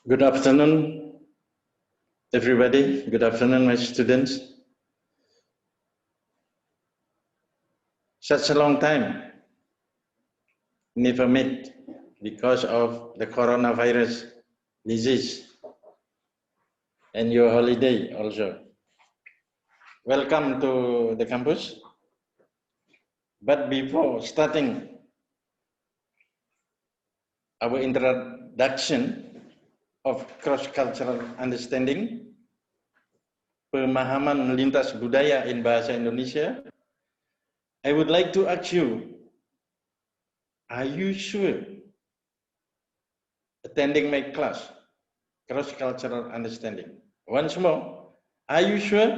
Good afternoon, everybody. Good afternoon, my students. Such a long time, never met because of the coronavirus disease and your holiday also. Welcome to the campus. But before starting our introduction of cross-cultural understanding, pemahaman lintas budaya in Bahasa Indonesia, I would like to ask you, are you sure attending my class, cross-cultural understanding? Once more, are you sure?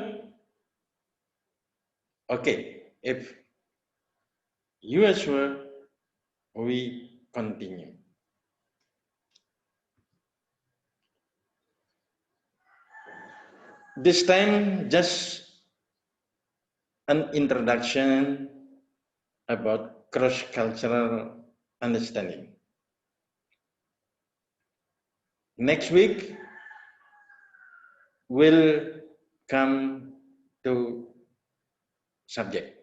Okay, if you are sure, we continue. This time, just an introduction about cross-cultural understanding. Next week, we'll come to subject.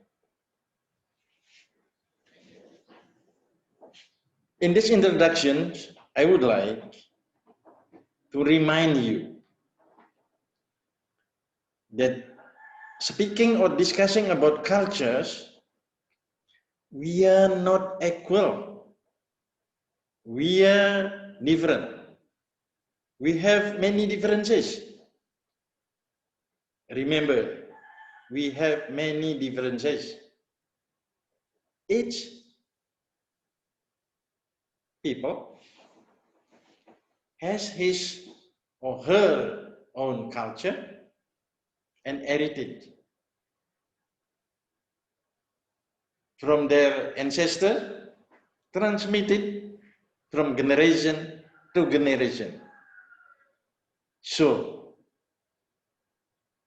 In this introduction, I would like to remind you that speaking or discussing about cultures, we are not equal. We are different. We have many differences. Remember, we have many differences. Each people has his or her own culture and heritage from their ancestors, transmitted from generation to generation. So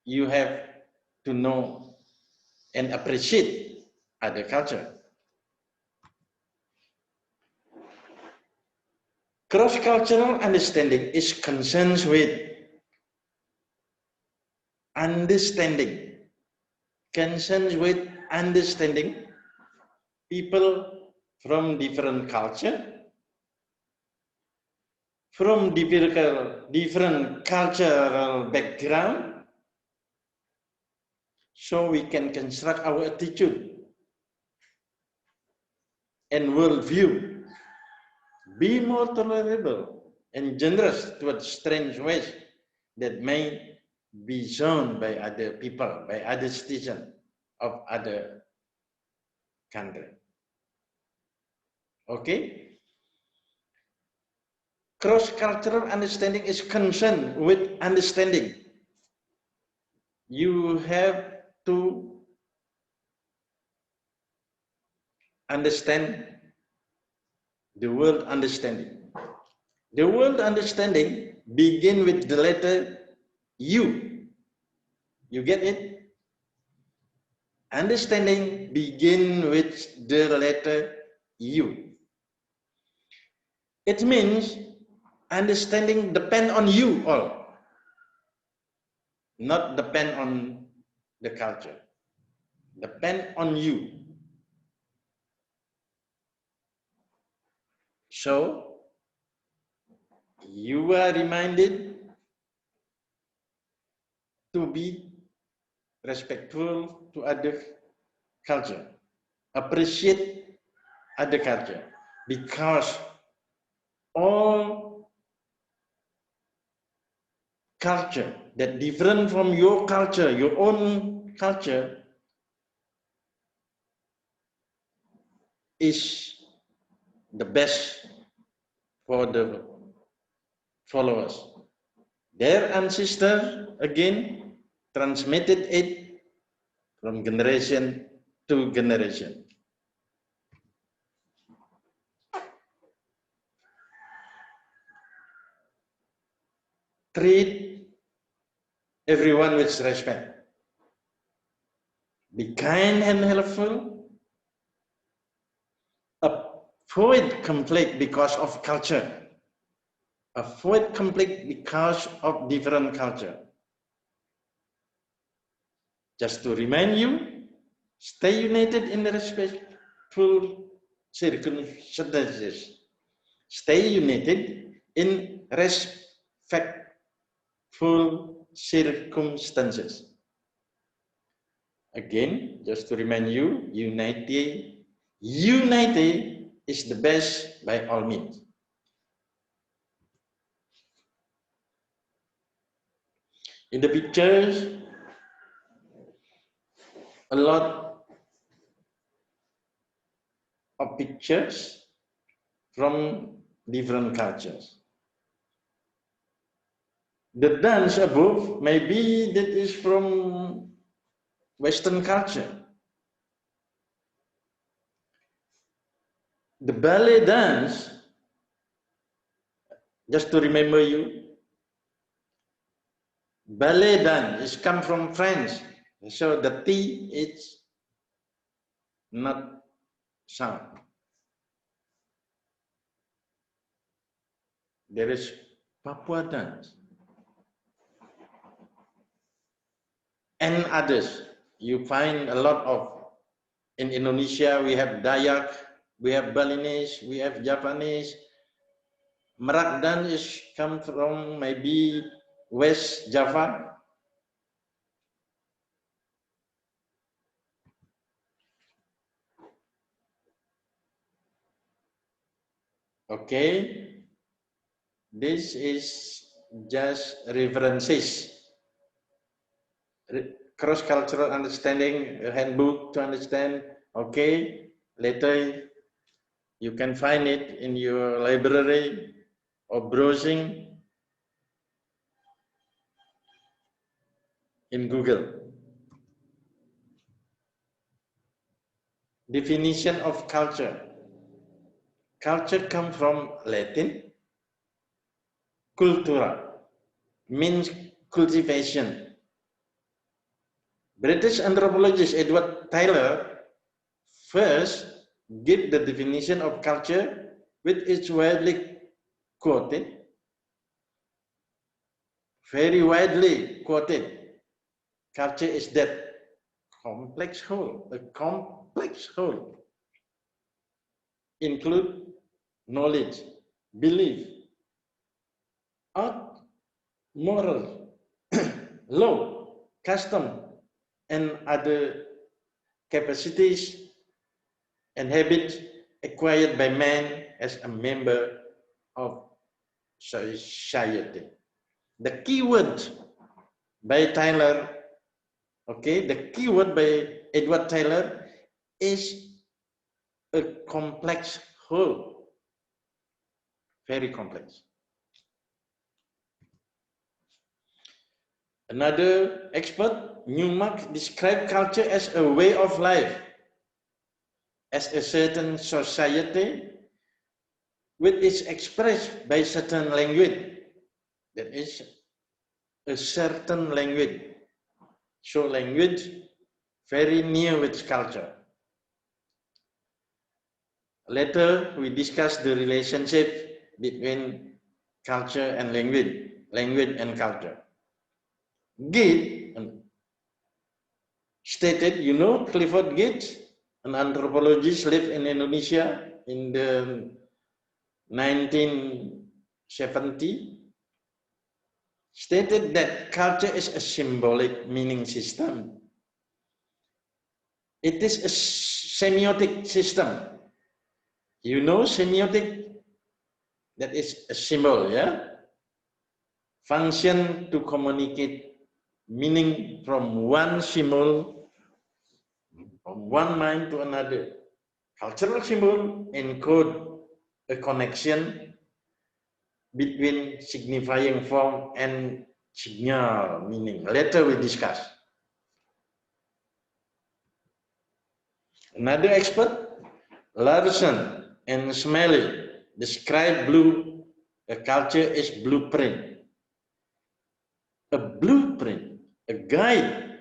you have to know and appreciate other culture. Cross-cultural understanding is concerned with understanding people from different culture, from different cultural background, so we can construct our attitude and worldview, be more tolerable and generous towards strange ways that may be shown by other people, by other citizens of other country. Okay? Cross-cultural understanding is concerned with understanding. You have to understand the world understanding. The world understanding begin with the letter U. You get it? Understanding begin with the letter U. It means understanding depend on you all, not depend on the culture. Depend on you. So you are reminded to be respectful to other culture, appreciate other culture, because all culture that different from your culture, your own culture, is the best for the followers. Their ancestors again transmitted it from generation to generation. Treat everyone with respect. Be kind and helpful. Avoid conflict because of culture. avoid conflict because of different culture. Just to remind you, stay united in respectful circumstances. Stay united in respectful circumstances. Again, just to remind you, unity is the best by all means. In the pictures, a lot of pictures from different cultures. The dance above, maybe that is from Western culture. The ballet dance, just to remember you, ballet dance is come from French. So the T is not sound. There is Papua dance and others. You find a lot of, in Indonesia we have Dayak, we have Balinese, we have Japanese. Merak dance is come from maybe West Java. Okay, this is just references. Cross-cultural understanding, a handbook to understand. Okay, later you can find it in your library or browsing in Google. Definition of culture. Culture comes from Latin. Cultura means cultivation. British anthropologist Edward Tyler first gave the definition of culture, which is widely quoted, very widely quoted. Culture is that complex whole, a complex whole, include knowledge, belief, art, moral, law, custom, and other capacities and habits acquired by man as a member of society. The keyword by Tyler, okay, the keyword by Edward Tyler is a complex whole, very complex. Another expert, Newmark, described culture as a way of life, as a certain society which is expressed by certain language. That is a certain language. So language very near with culture. Later we discuss the relationship between culture and language and culture. Gate stated, you know, Clifford Gates, an anthropologist, lived in Indonesia in the 1970, stated that culture is a symbolic meaning system. It is a semiotic system. You know semiotic? That is a symbol, yeah? Function to communicate meaning from one symbol, from one mind to another. Cultural symbol encode a connection between signifying form and signal meaning. Later we discuss. Another expert, Larson and Smalley, describe a culture as blueprint. A blueprint, a guide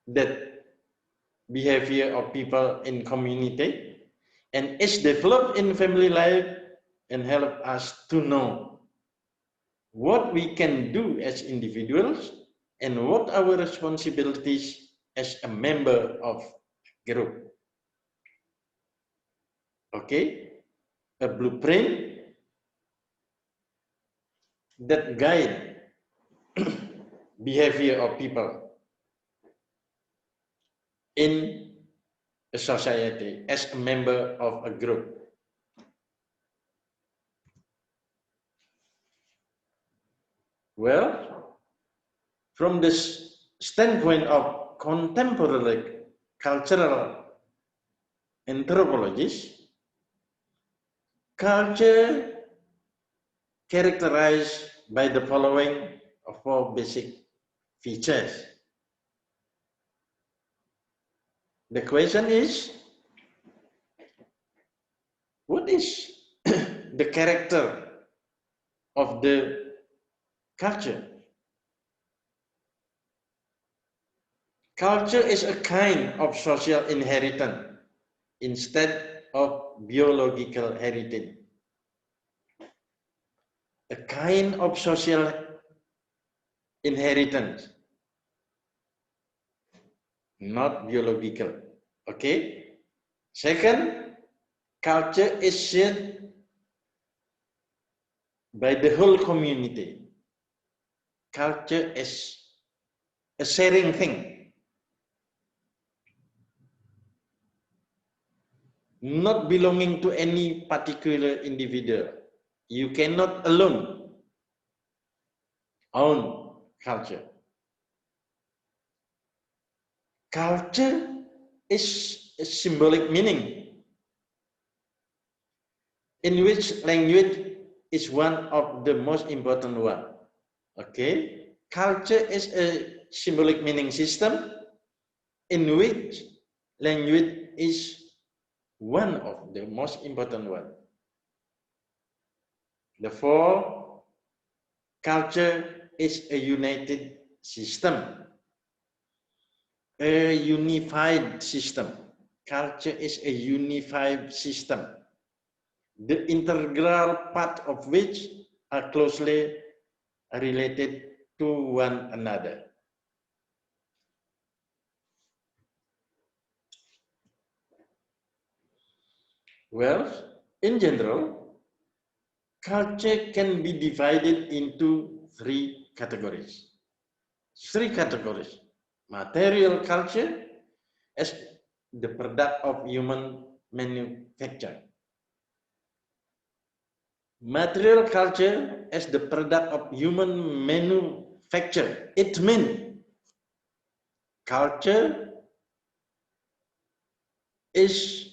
that behavior of people in community and is developed in family life, and help us to know what we can do as individuals and what our responsibilities as a member of group. Okay, a blueprint that guide behavior of people in a society as a member of a group. Well, from this standpoint of contemporary cultural anthropologists, culture characterized by the following four basic features. The question is, what is the character of the culture? Culture is a kind of social inheritance instead of biological heritage. A kind of social inheritance, not biological. Okay? Second, culture is shared by the whole community. Culture is a sharing thing, not belonging to any particular individual. You cannot alone own culture. Culture is a symbolic meaning in which language is one of the most important one. Okay, culture is a symbolic meaning system in which language is one of the most important one. Therefore, culture is a united system, a unified system. Culture is a unified system, the integral part of which are closely related to one another. Well, in general, culture can be divided into three categories. Three categories. Material culture as the product of human manufacture. Material culture as the product of human manufacture. It means culture is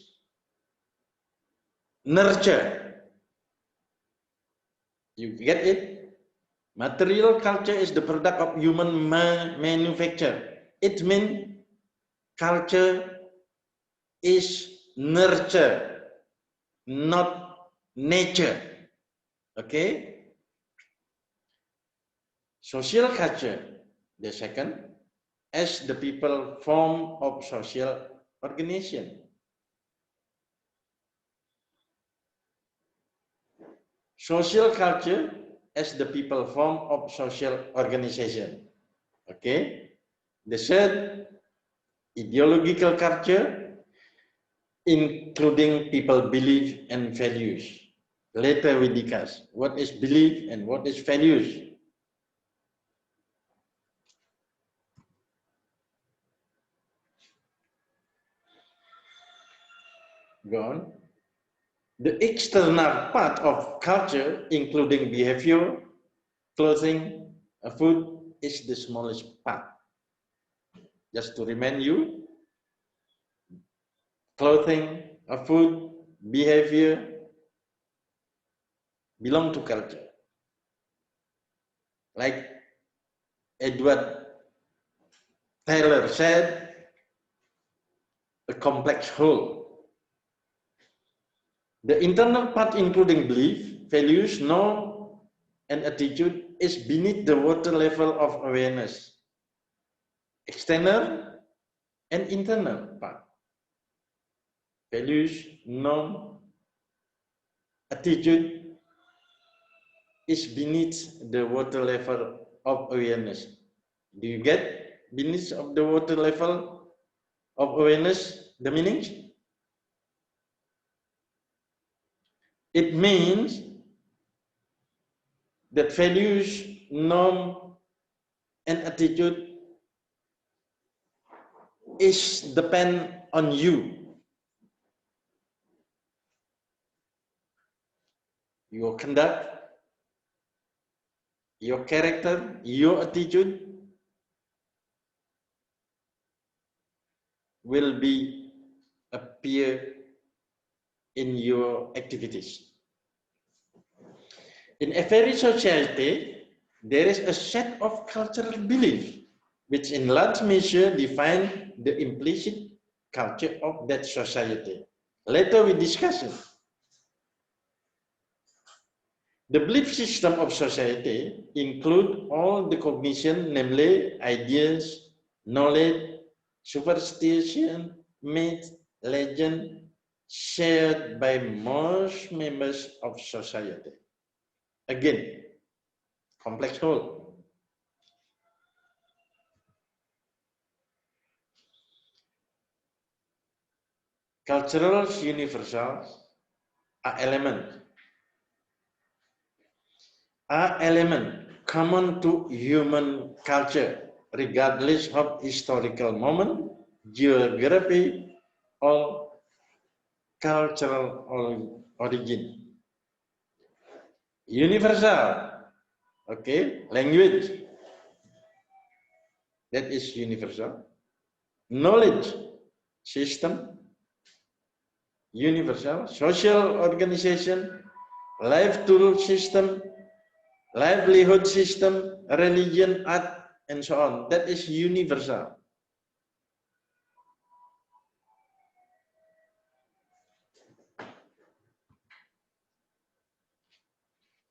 nurture. You get it? Material culture is the product of human manufacture. It means culture is nurture, not nature. Okay? Social culture, the second, as the people form of social organization. Social culture as the people form of social organization. Okay? The third, ideological culture, including people belief and values. Later we discuss what is belief and what is values. Go on. The external part of culture, including behavior, clothing, food, is the smallest part. Just to remind you, clothing, food, behavior belong to culture. Like Edward Taylor said, a complex whole. The internal part, including belief, values, norm, and attitude, is beneath the water level of awareness. External and internal part. Values, norm, attitude, is beneath the water level of awareness. Do you get beneath of the water level of awareness, the meaning? It means that values, norm, and attitude is depend on you, your conduct, your character, your attitude will be appear in your activities. In every society, there is a set of cultural beliefs which in large measure define the implicit culture of that society. Later we discuss it. The belief system of society include all the cognition, namely ideas, knowledge, superstition, myth, legend, shared by most members of society. Again, complex whole. Cultural universals are element common to human culture, regardless of historical moment, geography, or cultural origin. Universal, okay, language, that is universal. Knowledge system, universal. Social organization, life tool system, livelihood system, religion, art, and so on. That is universal.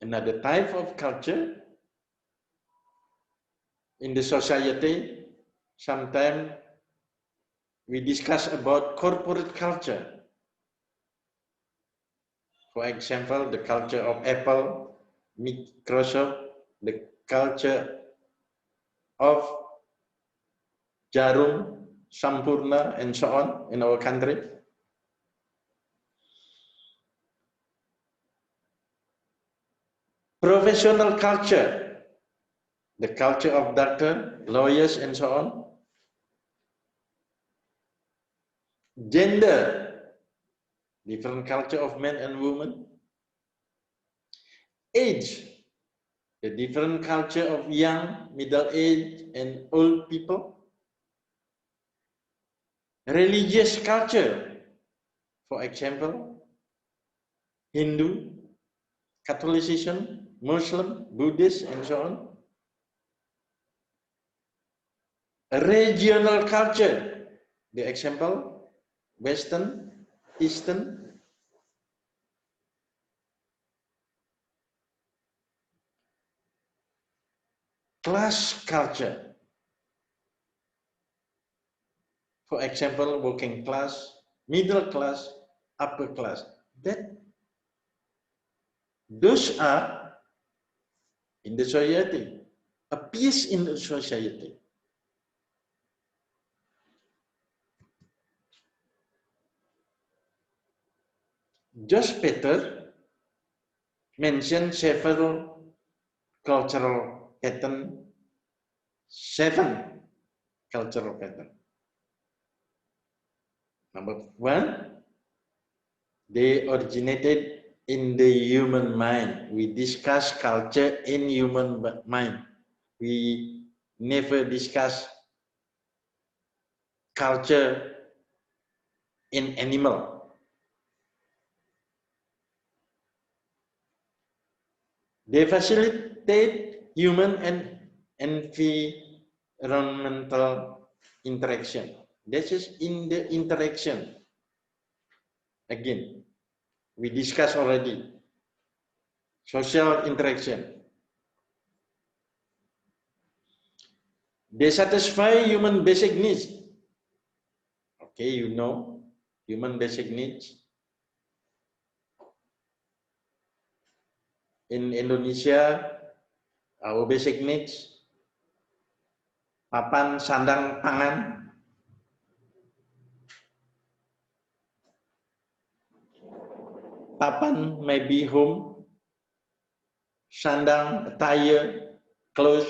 Another type of culture in the society, sometimes we discuss about corporate culture. For example, the culture of Apple, Microsoft, the culture of Jarum, Sampurna, and so on in our country. Professional culture, the culture of doctor, lawyers, and so on. Gender, different culture of men and women. Age, the different culture of young, middle age, and old people. Religious culture, for example, Hindu, Catholicism, Muslim, Buddhist, and so on. Regional culture, the example, Western, Eastern. Class culture, for example, working class, middle class, upper class. Those are in the society, a piece in the society. Josh Peter mentioned several cultural patterns, 7 cultural patterns. Number 1, they originated in the human mind. We discuss culture in human mind. We never discuss culture in animal. They facilitate human and environmental interaction. This is in the interaction. Again, we discussed already. Social interaction. They satisfy human basic needs. Okay, you know, human basic needs. in Indonesia, our basic needs, papan, sandang, pangan. Papan may be home, sandang, attire, clothes,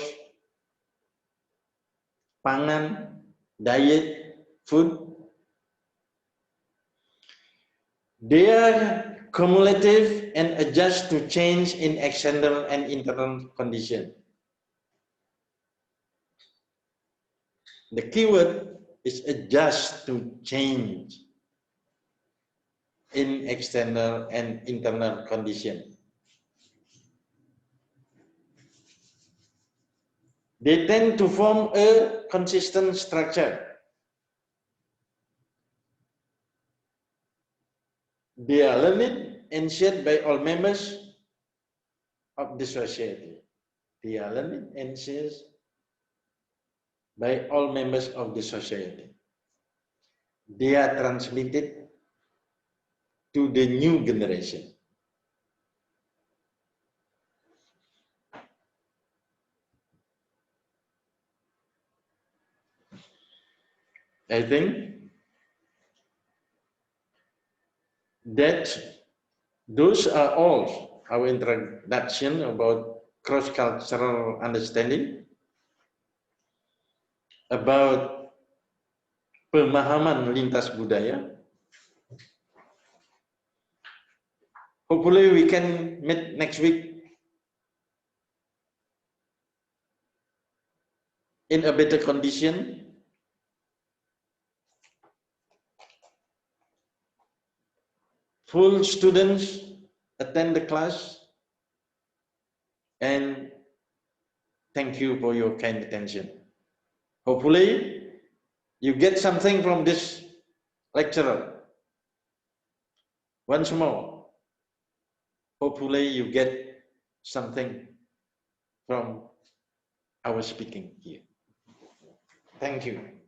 pangan, diet, food. They are cumulative and adjust to change in external and internal condition. The keyword is adjust to change in external and internal condition. They tend to form a consistent structure. They are learned and shared by all members of the society. They are learned and shared by all members of the society. They are transmitted to the new generation. I think that those are all our introduction about cross-cultural understanding, about pemahaman lintas budaya. Hopefully we can meet next week in a better condition. Full students attend the class, and thank you for your kind attention. Hopefully you get something from this lecturer. Once more, hopefully you get something from our speaking here. Thank you.